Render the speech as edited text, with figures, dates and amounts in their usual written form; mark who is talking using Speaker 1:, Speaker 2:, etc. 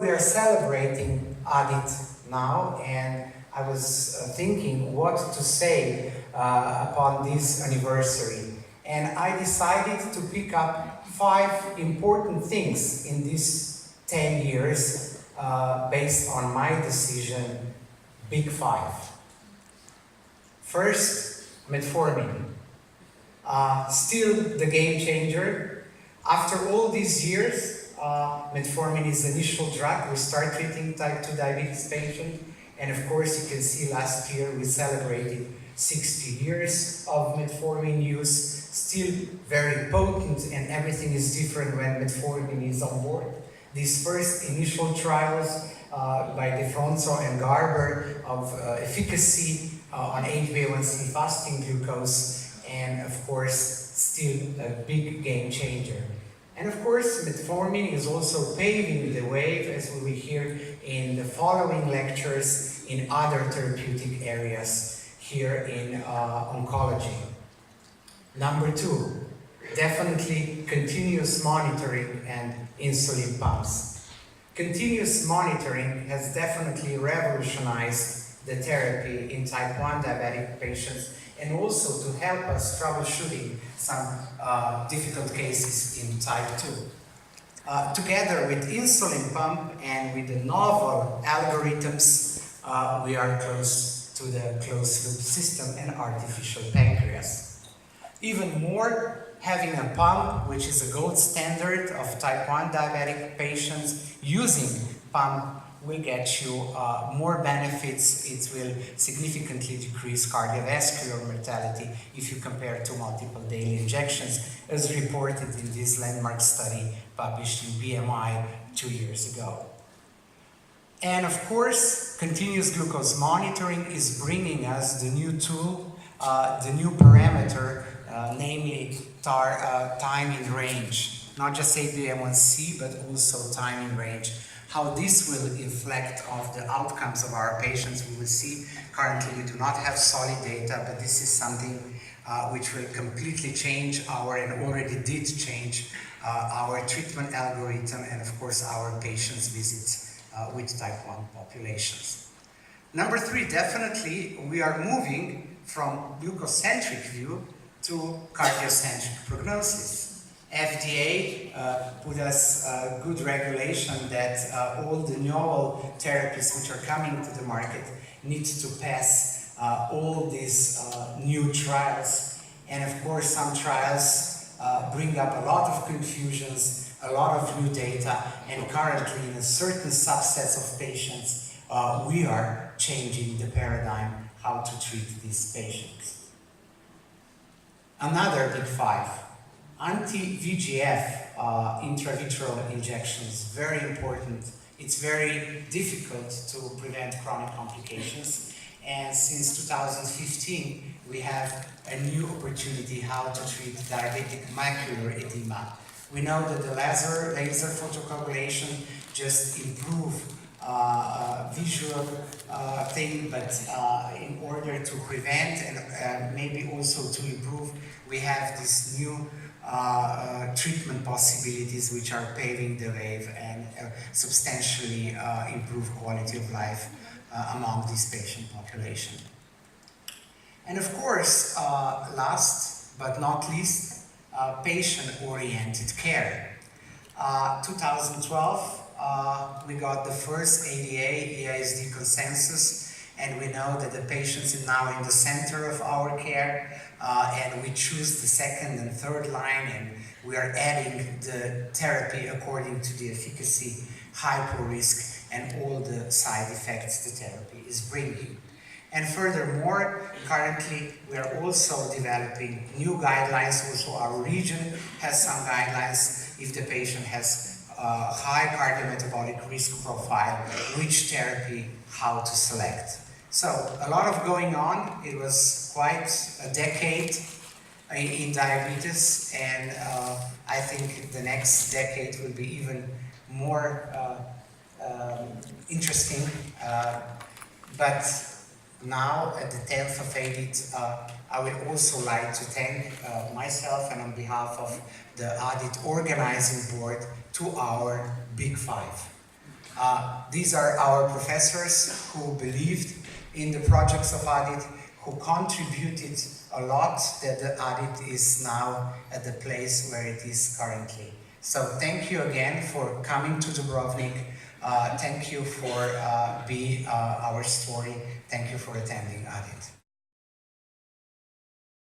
Speaker 1: We are celebrating ADIT now, and I was thinking what to say upon this anniversary. And I decided to pick up 5 important things in these 10 years based on my decision, Big 5. First, metformin. Still the game changer. After all these years, metformin is the initial drug. We start treating type 2 diabetes patients, and of course you can see last year we celebrated 60 years of metformin use. Still very potent, and everything is different when metformin is on board. These first initial trials by DeFronzo and Garber of efficacy on HbA1c fasting glucose, and of course still a big game changer. And of course, metformin is also paving the way, as we will hear in the following lectures, in other therapeutic areas here in oncology. Number 2, definitely continuous monitoring and insulin pumps. Continuous monitoring has definitely revolutionized the therapy in type 1 diabetic patients, and also to help us troubleshooting some difficult cases in type 2. Together with insulin pump and with the novel algorithms, we are close to the closed loop system and artificial pancreas. Even more, having a pump, which is a gold standard of type 1 diabetic patients, using pump will get you more benefits. It will significantly decrease cardiovascular mortality if you compare to multiple daily injections, as reported in this landmark study published in BMI 2 years ago. And of course, continuous glucose monitoring is bringing us the new tool, the new parameter, namely time in range. Not just HbA1c, but also time in range. How this will inflect of the outcomes of our patients, we will see. Currently, we do not have solid data, but this is something which will completely change and already did change our treatment algorithm and of course our patients' visits with type 1 populations. Number 3, definitely we are moving from glucocentric view to cardiocentric prognosis. FDA put us good regulation that all the novel therapies which are coming to the market need to pass all these new trials. And of course, some trials bring up a lot of confusions, a lot of new data, and currently in a certain subsets of patients, we are changing the paradigm how to treat these patients. Another big 5. Anti-VEGF intravitreal injections, very important. It's very difficult to prevent chronic complications, and since 2015 we have a new opportunity how to treat diabetic macular edema. We know that the laser photocoagulation just improve visual thing, but in order to prevent and maybe also to improve, we have this new treatment possibilities which are paving the way and substantially improve quality of life among this patient population. And of course, last but not least, patient-oriented care. 2012, we got the first ADA-EASD consensus, and we know that the patients are now in the center of our care, and we choose the second and third line, and we are adding the therapy according to the efficacy, hypo-risk, and all the side effects the therapy is bringing. And furthermore, currently we are also developing new guidelines. Also our region has some guidelines if the patient has a high cardiometabolic risk profile, which therapy, how to select. So a lot of going on. It was quite a decade in diabetes, and I think the next decade will be even more interesting. But now at the 10th of ADIT, I would also like to thank myself and on behalf of the ADIT organizing board to our Big 5. These are our professors who believed in the projects of ADIT, who contributed a lot that the ADIT is now at the place where it is currently. So thank you again for coming to Dubrovnik. Thank you for being our story. Thank you for attending ADIT.